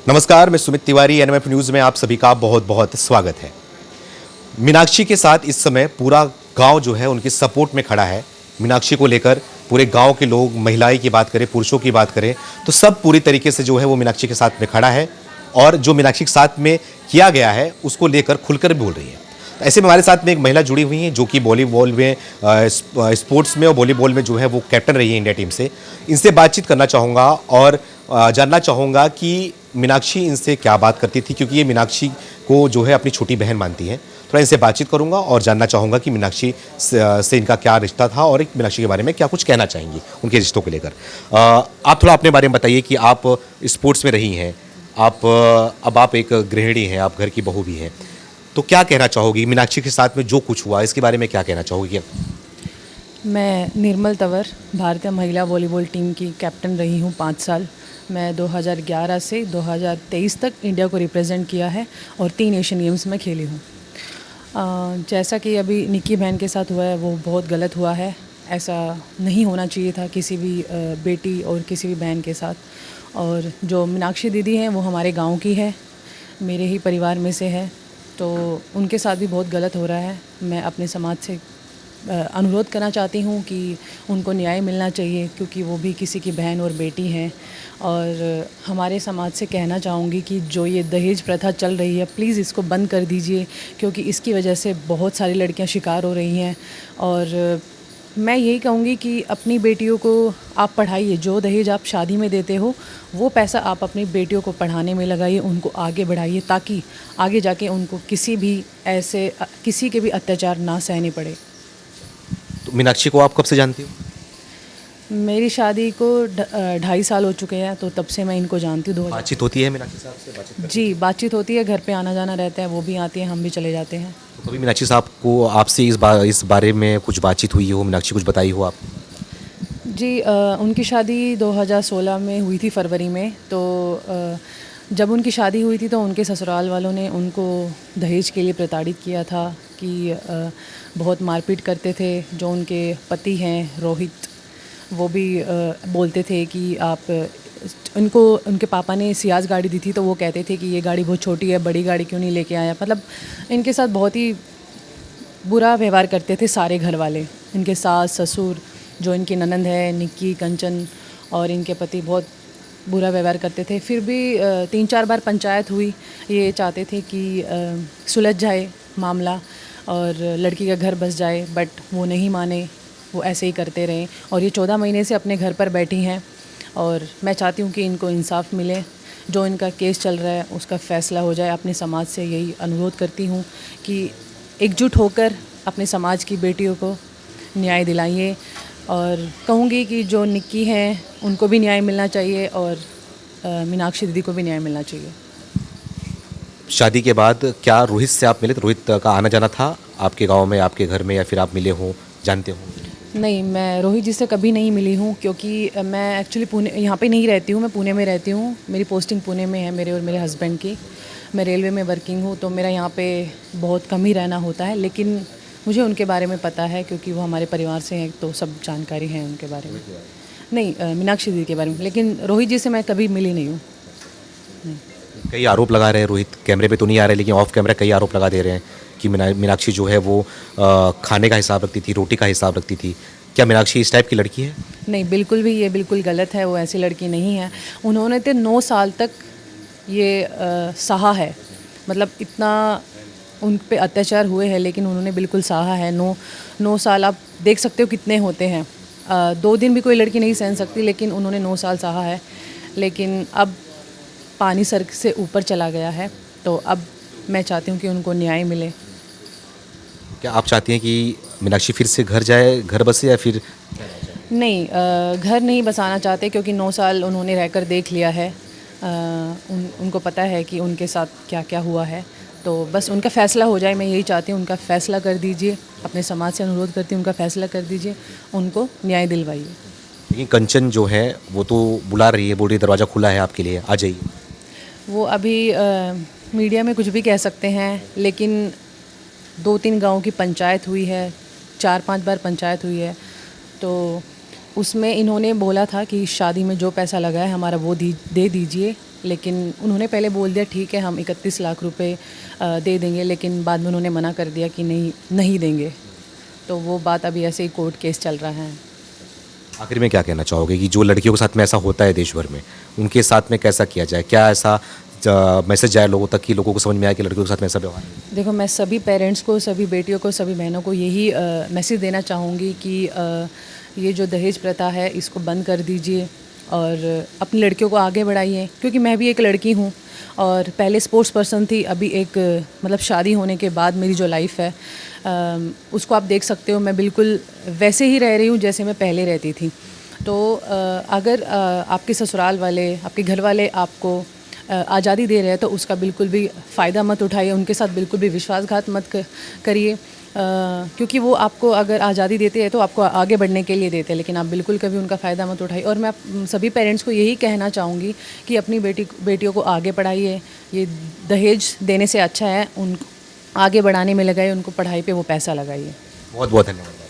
नमस्कार, मैं Sumit Tiwari. NMF news में आप सभी का बहुत बहुत स्वागत है। मीनाक्षी के साथ इस समय पूरा गांव जो है उनके सपोर्ट में खड़ा है। मीनाक्षी को लेकर पूरे गांव के लोग, महिलाएं की बात करें, पुरुषों की बात करें, तो सब पूरी तरीके से जो है वो मीनाक्षी के साथ में खड़ा है और जो मीनाक्षी के साथ में किया गया है उसको लेकर खुलकर बोल रही है। ऐसे में हमारे साथ में एक महिला जुड़ी हुई है जो कि वॉलीबॉल में स्पोर्ट्स में और वॉलीबॉल में जो है वो कैप्टन रही है इंडिया टीम से। इनसे बातचीत करना चाहूँगा और जानना चाहूँगा कि मीनाक्षी इनसे क्या बात करती थी, क्योंकि ये मीनाक्षी को जो है अपनी छोटी बहन मानती है। थोड़ा इनसे बातचीत करूँगा और जानना चाहूँगा कि मीनाक्षी से इनका क्या रिश्ता था और मीनाक्षी के बारे में क्या कुछ कहना चाहेंगी उनके रिश्तों को लेकर। आप थोड़ा अपने बारे में बताइए कि आप स्पोर्ट्स में रही हैं, अब आप एक गृहिणी हैं, आप घर की बहू भी हैं, तो क्या कहना चाहोगी मीनाक्षी के साथ में जो कुछ हुआ इसके बारे में क्या कहना चाहोगी? मैं निर्मल तंवर भारतीय महिला वॉलीबॉल टीम की कैप्टन रही हूँ 5 साल। मैं 2011 से 2023 तक इंडिया को रिप्रेजेंट किया है और 3 एशियन गेम्स में खेली हूँ। जैसा कि अभी निक्की बहन के साथ हुआ है वो बहुत गलत हुआ है। ऐसा नहीं होना चाहिए था किसी भी बेटी और किसी भी बहन के साथ। और जो मीनाक्षी दीदी हैं वो हमारे गांव की है, मेरे ही परिवार में से है, तो उनके साथ भी बहुत गलत हो रहा है। मैं अपने समाज से अनुरोध करना चाहती हूँ कि उनको न्याय मिलना चाहिए, क्योंकि वो भी किसी की बहन और बेटी हैं। और हमारे समाज से कहना चाहूँगी कि जो ये दहेज प्रथा चल रही है प्लीज़ इसको बंद कर दीजिए, क्योंकि इसकी वजह से बहुत सारी लड़कियाँ शिकार हो रही हैं। और मैं यही कहूँगी कि अपनी बेटियों को आप पढ़ाइए। जो दहेज आप शादी में देते हो वो पैसा आप अपनी बेटियों को पढ़ाने में लगाइए, उनको आगे बढ़ाइए, ताकि आगे जाके उनको किसी के भी अत्याचार ना सहने पड़े। तो मीनाक्षी को आप कब से जानती हो? मेरी शादी को 2.5 साल हो चुके हैं, तो तब से मैं इनको जानती हूँ। 2000 बातचीत होती है मीनाक्षी साहब से? बातचीत जी, बातचीत होती है, घर पे आना जाना रहता है, वो भी आती हैं, हम भी चले जाते हैं। तो कभी मीनाक्षी साहब को आपसे इस बारे में कुछ बातचीत हुई हो, मीनाक्षी कुछ बताई हो आप? जी, उनकी शादी 2016 में हुई थी फरवरी में। तो जब उनकी शादी हुई थी तो उनके ससुराल वालों ने उनको दहेज के लिए प्रताड़ित किया था कि बहुत मारपीट करते थे। जो उनके पति हैं रोहित, वो भी बोलते थे कि आप उनके पापा ने सियाज गाड़ी दी थी तो वो कहते थे कि ये गाड़ी बहुत छोटी है, बड़ी गाड़ी क्यों नहीं लेके आया। मतलब इनके साथ बहुत ही बुरा व्यवहार करते थे सारे घर वाले। इनके सास ससुर, जो इनकी ननंद है निक्की, कंचन और इनके पति बहुत बुरा व्यवहार करते थे। फिर भी 3-4 बार पंचायत हुई, ये चाहते थे कि सुलझ जाए मामला और लड़की का घर बस जाए, बट वो नहीं माने, वो ऐसे ही करते रहे। और ये 14 महीने से अपने घर पर बैठी हैं और मैं चाहती हूँ कि इनको इंसाफ मिले। जो इनका केस चल रहा है उसका फ़ैसला हो जाए। अपने समाज से यही अनुरोध करती हूँ कि एकजुट होकर अपने समाज की बेटियों को न्याय दिलाइए। और कहूँगी कि जो निक्की हैं उनको भी न्याय मिलना चाहिए और मीनाक्षी दीदी को भी न्याय मिलना चाहिए। शादी के बाद क्या रोहित से आप मिले? तो रोहित का आना जाना था आपके गांव में, आपके घर में, या फिर आप मिले हो, जानते हो? नहीं, मैं रोहित जी से कभी नहीं मिली हूँ, क्योंकि मैं एक्चुअली पुणे यहाँ पे नहीं रहती हूँ, मैं पुणे में रहती हूँ। मेरी पोस्टिंग पुणे में है, मेरे और मेरे हस्बैंड की। मैं रेलवे में वर्किंग हूँ, तो मेरा यहाँ पे बहुत कम ही रहना होता है। लेकिन मुझे उनके बारे में पता है, क्योंकि वो हमारे परिवार से हैं, तो सब जानकारी है उनके बारे में। नहीं, मीनाक्षी दीदी के बारे में, लेकिन रोहित जी से मैं कभी मिली नहीं हूँ। कई आरोप लगा रहे हैं, रोहित कैमरे पे तो नहीं आ रहे लेकिन ऑफ कैमरा कई आरोप लगा दे रहे हैं कि मीनाक्षी जो है वो खाने का हिसाब रखती थी, रोटी का हिसाब रखती थी। क्या मीनाक्षी इस टाइप की लड़की है? नहीं, बिल्कुल भी, ये बिल्कुल गलत है। वो ऐसी लड़की नहीं है। उन्होंने तो 9 साल तक ये सहा है। मतलब इतना उन पे अत्याचार हुए हैं, लेकिन उन्होंने बिल्कुल सहा है। 9 साल आप देख सकते हो कितने होते हैं। 2 दिन भी कोई लड़की नहीं सहन सकती, लेकिन उन्होंने 9 साल सहा है। लेकिन अब पानी सर से ऊपर चला गया है, तो अब मैं चाहती हूँ कि उनको न्याय मिले। क्या आप चाहती हैं कि मीनाक्षी फिर से घर जाए, घर बसे, या फिर? नहीं, घर नहीं बसाना चाहते, क्योंकि 9 साल उन्होंने रहकर देख लिया है। उनको पता है कि उनके साथ क्या क्या हुआ है, तो बस उनका फ़ैसला हो जाए। मैं यही चाहती हूँ, उनका फ़ैसला कर दीजिए। अपने समाज से अनुरोध करती हूँ, उनका फ़ैसला कर दीजिए, उनको न्याय दिलवाइए। लेकिन कंचन जो है वो तो बुला रही है, बोल रही है दरवाज़ा खुला है आपके लिए, आ जाइए। वो अभी मीडिया में कुछ भी कह सकते हैं, लेकिन 2-3 गाँव की पंचायत हुई है, 4-5 बार पंचायत हुई है। तो उसमें इन्होंने बोला था कि शादी में जो पैसा लगा है हमारा वो दे दीजिए, लेकिन उन्होंने पहले बोल दिया ठीक है हम 31 लाख रुपए दे देंगे, लेकिन बाद में उन्होंने मना कर दिया कि नहीं देंगे। तो वो बात अभी ऐसे ही कोर्ट केस चल रहा है। आखिर में क्या कहना चाहोगे कि जो लड़कियों के साथ में ऐसा होता है देश भर में, उनके साथ में कैसा किया जाए? क्या ऐसा मैसेज जाए लोगों तक कि लोगों को समझ में आए कि लड़कियों के साथ में ऐसा व्यवहार नहीं? देखो, मैं सभी पेरेंट्स को, सभी बेटियों को, सभी बहनों को यही मैसेज देना चाहूँगी कि ये जो दहेज प्रथा है इसको बंद कर दीजिए और अपनी लड़कियों को आगे बढ़ाइए। क्योंकि मैं भी एक लड़की हूँ और पहले स्पोर्ट्स पर्सन थी, अभी एक मतलब शादी होने के बाद मेरी जो लाइफ है उसको आप देख सकते हो, मैं बिल्कुल वैसे ही रह रही हूँ जैसे मैं पहले रहती थी। तो अगर आपके ससुराल वाले, आपके घर वाले आपको आज़ादी दे रहे हैं तो उसका बिल्कुल भी फ़ायदा मत उठाइए, उनके साथ बिल्कुल भी विश्वासघात मत करिए, क्योंकि वो आपको अगर आज़ादी देते हैं तो आपको आगे बढ़ने के लिए देते हैं, लेकिन आप बिल्कुल कभी उनका फ़ायदा मत उठाइए। और मैं सभी पेरेंट्स को यही कहना चाहूँगी कि अपनी बेटियों को आगे पढ़ाइए। ये दहेज देने से अच्छा है उन आगे बढ़ाने में लगाइए, उनको पढ़ाई पे वो पैसा लगाइए। बहुत बहुत धन्यवाद।